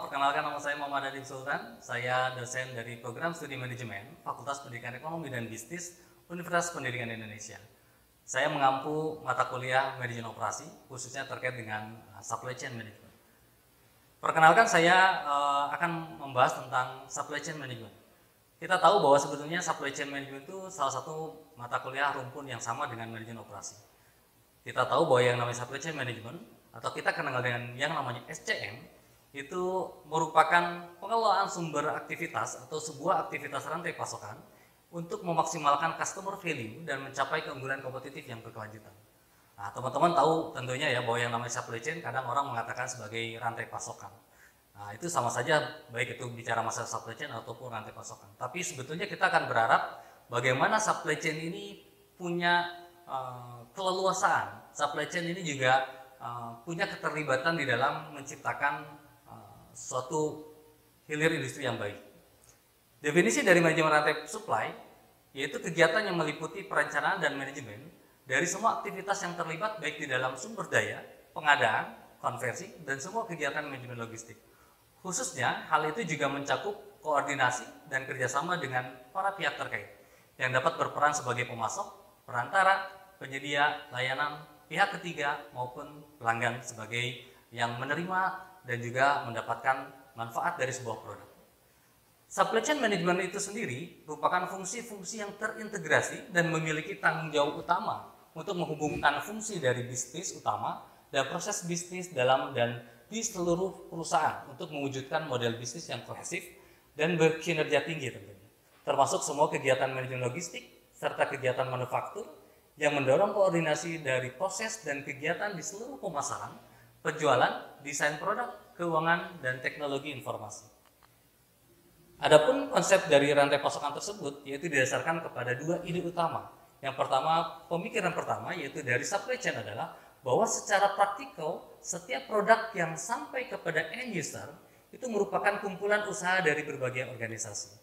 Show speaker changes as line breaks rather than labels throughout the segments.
perkenalkan nama saya Muhammad Adib Sultan. Saya dosen dari Program Studi Manajemen, Fakultas Pendidikan Ekonomi dan Bisnis, Universitas Pendidikan Indonesia. Saya mengampu mata kuliah manajemen operasi, khususnya terkait dengan supply chain management. Perkenalkan, saya akan membahas tentang supply chain management. Kita tahu bahwa sebetulnya supply chain management itu salah satu mata kuliah rumpun yang sama dengan manajemen operasi. Kita tahu bahwa yang namanya supply chain management, atau kita kenal dengan yang namanya SCM, itu merupakan pengelolaan sumber aktivitas atau sebuah aktivitas rantai pasokan untuk memaksimalkan customer value dan mencapai keunggulan kompetitif yang berkelanjutan. Nah, teman-teman tahu tentunya ya bahwa yang namanya supply chain kadang orang mengatakan sebagai rantai pasokan. Nah, itu sama saja baik itu bicara masalah supply chain ataupun rantai pasokan. Tapi sebetulnya kita akan berharap bagaimana supply chain ini punya keleluasaan. Supply chain ini juga punya keterlibatan di dalam menciptakan suatu hilir industri yang baik. Definisi dari manajemen rantai supply yaitu kegiatan yang meliputi perencanaan dan manajemen dari semua aktivitas yang terlibat baik di dalam sumber daya, pengadaan, konversi, dan semua kegiatan manajemen logistik. Khususnya hal itu juga mencakup koordinasi dan kerjasama dengan para pihak terkait yang dapat berperan sebagai pemasok, perantara, penyedia layanan, pihak ketiga maupun pelanggan sebagai yang menerima dan juga mendapatkan manfaat dari sebuah produk. Supply chain management itu sendiri merupakan fungsi-fungsi yang terintegrasi dan memiliki tanggung jawab utama untuk menghubungkan fungsi dari bisnis utama dan proses bisnis dalam dan di seluruh perusahaan untuk mewujudkan model bisnis yang kohesif dan berkinerja tinggi tentunya, termasuk semua kegiatan manajemen logistik serta kegiatan manufaktur yang mendorong koordinasi dari proses dan kegiatan di seluruh pemasaran, penjualan, desain produk, keuangan, dan teknologi informasi. Adapun konsep dari rantai pasokan tersebut yaitu didasarkan kepada dua ide utama. Yang pertama, pemikiran pertama yaitu dari supply chain adalah bahwa secara praktikal setiap produk yang sampai kepada end user itu merupakan kumpulan usaha dari berbagai organisasi.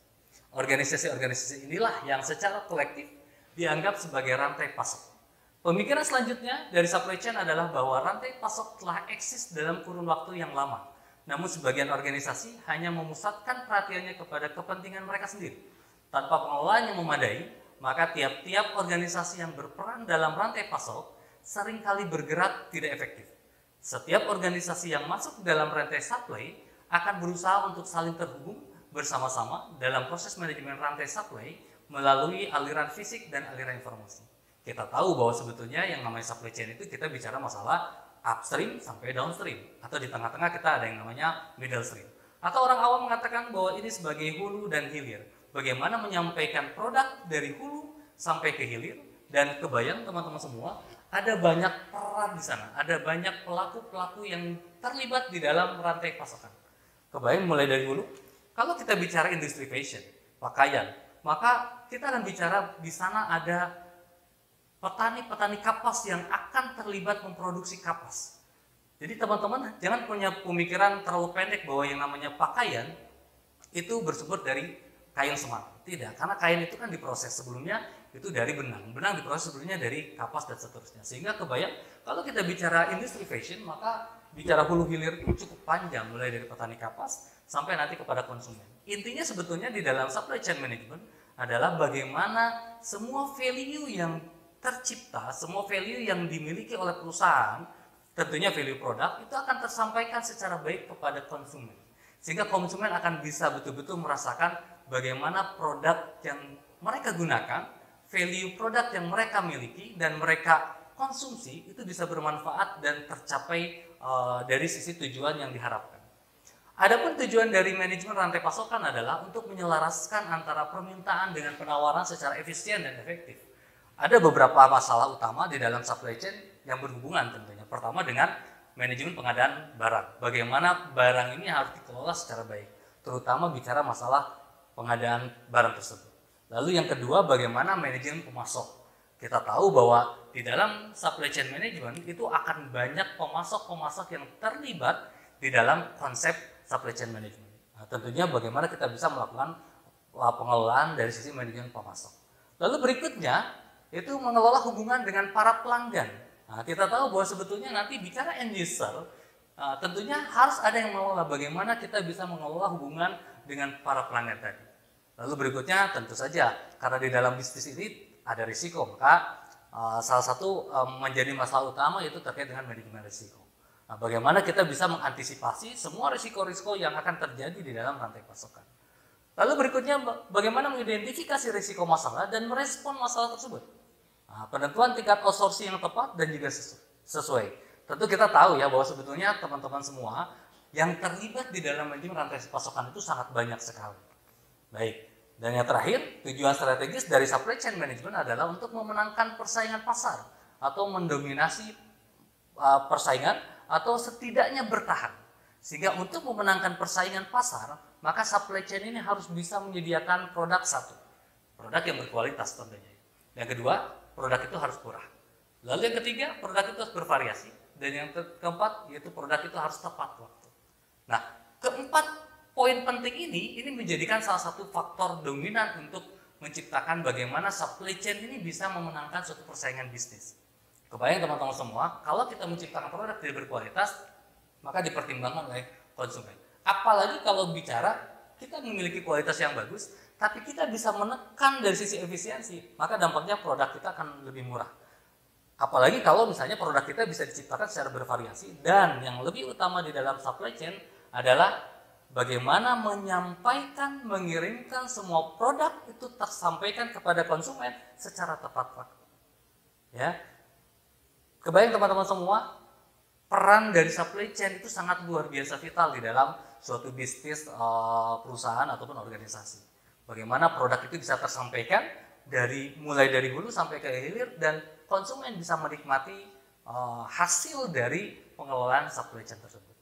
Organisasi-organisasi inilah yang secara kolektif dianggap sebagai rantai pasok. Pemikiran selanjutnya dari supply chain adalah bahwa rantai pasok telah eksis dalam kurun waktu yang lama. Namun sebagian organisasi hanya memusatkan perhatiannya kepada kepentingan mereka sendiri. Tanpa pengelolaan yang memadai, maka tiap-tiap organisasi yang berperan dalam rantai pasok seringkali bergerak tidak efektif. Setiap organisasi yang masuk dalam rantai supply akan berusaha untuk saling terhubung bersama-sama dalam proses manajemen rantai supply melalui aliran fisik dan aliran informasi. Kita tahu bahwa sebetulnya yang namanya supply chain itu kita bicara masalah upstream sampai downstream, atau di tengah-tengah kita ada yang namanya middle stream. Atau orang awam mengatakan bahwa ini sebagai hulu dan hilir. Bagaimana menyampaikan produk dari hulu sampai ke hilir, dan kebayang teman-teman semua, ada banyak peran di sana, ada banyak pelaku-pelaku yang terlibat di dalam rantai pasokan. Kebayang mulai dari hulu, kalau kita bicara industri fashion, pakaian, maka kita akan bicara di sana ada petani-petani kapas yang akan terlibat memproduksi kapas. Jadi teman-teman jangan punya pemikiran terlalu pendek bahwa yang namanya pakaian itu bersumber dari kain semata. Tidak, karena kain itu kan diproses sebelumnya itu dari benang. Benang diproses sebelumnya dari kapas dan seterusnya. Sehingga kebayang kalau kita bicara industri fashion, maka bicara hulu hilir itu cukup panjang, mulai dari petani kapas sampai nanti kepada konsumen. Intinya sebetulnya di dalam supply chain management adalah bagaimana semua value yang tercipta, semua value yang dimiliki oleh perusahaan, tentunya value produk, itu akan tersampaikan secara baik kepada konsumen. Sehingga konsumen akan bisa betul-betul merasakan bagaimana produk yang mereka gunakan, value produk yang mereka miliki dan mereka konsumsi itu bisa bermanfaat dan tercapai dari sisi tujuan yang diharapkan. Adapun tujuan dari manajemen rantai pasokan adalah untuk menyelaraskan antara permintaan dengan penawaran secara efisien dan efektif. Ada beberapa masalah utama di dalam supply chain yang berhubungan tentunya. Pertama dengan manajemen pengadaan barang. Bagaimana barang ini harus dikelola secara baik, terutama bicara masalah pengadaan barang tersebut. Lalu yang kedua, bagaimana manajemen pemasok. Kita tahu bahwa di dalam supply chain management itu akan banyak pemasok-pemasok yang terlibat di dalam konsep supply chain management. Nah, tentunya bagaimana kita bisa melakukan pengelolaan dari sisi manajemen pemasok. Lalu berikutnya itu mengelola hubungan dengan para pelanggan. Nah, kita tahu bahwa sebetulnya nanti bicara end user tentunya harus ada yang mengelola bagaimana kita bisa mengelola hubungan dengan para pelanggan tadi. Lalu berikutnya tentu saja karena di dalam bisnis ini ada risiko, maka salah satu menjadi masalah utama yaitu terkait dengan manajemen risiko. Nah, bagaimana kita bisa mengantisipasi semua risiko-risiko yang akan terjadi di dalam rantai pasokan. Lalu berikutnya bagaimana mengidentifikasi risiko masalah dan merespon masalah tersebut. Nah, penentuan tingkat outsourcing yang tepat dan juga sesuai. Tentu kita tahu ya bahwa sebetulnya teman-teman semua yang terlibat di dalam manajemen rantai pasokan itu sangat banyak sekali. Baik, dan yang terakhir, tujuan strategis dari supply chain management adalah untuk memenangkan persaingan pasar atau mendominasi persaingan atau setidaknya bertahan. Sehingga untuk memenangkan persaingan pasar, maka supply chain ini harus bisa menyediakan produk satu, produk yang berkualitas tentunya. Yang kedua, produk itu harus murah. Lalu yang ketiga, produk itu harus bervariasi. Dan yang keempat, yaitu produk itu harus tepat waktu. Nah, keempat poin penting ini menjadikan salah satu faktor dominan untuk menciptakan bagaimana supply chain ini bisa memenangkan suatu persaingan bisnis. Kebayang teman-teman semua, kalau kita menciptakan produk tidak berkualitas, maka dipertimbangkan oleh konsumen. Apalagi kalau bicara kita memiliki kualitas yang bagus, tapi kita bisa menekan dari sisi efisiensi, maka dampaknya produk kita akan lebih murah. Apalagi kalau misalnya produk kita bisa diciptakan secara bervariasi, dan yang lebih utama di dalam supply chain adalah bagaimana menyampaikan, mengirimkan semua produk itu tersampaikan kepada konsumen secara tepat waktu. Ya, kebayang teman-teman semua, peran dari supply chain itu sangat luar biasa vital di dalam suatu bisnis perusahaan ataupun organisasi. Bagaimana produk itu bisa tersampaikan mulai dari hulu sampai ke hilir dan konsumen bisa menikmati hasil dari pengelolaan supply chain tersebut.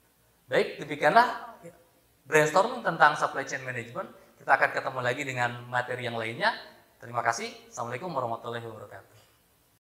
Baik, demikianlah brainstorming tentang supply chain management. Kita akan ketemu lagi dengan materi yang lainnya. Terima kasih. Assalamualaikum warahmatullahi wabarakatuh.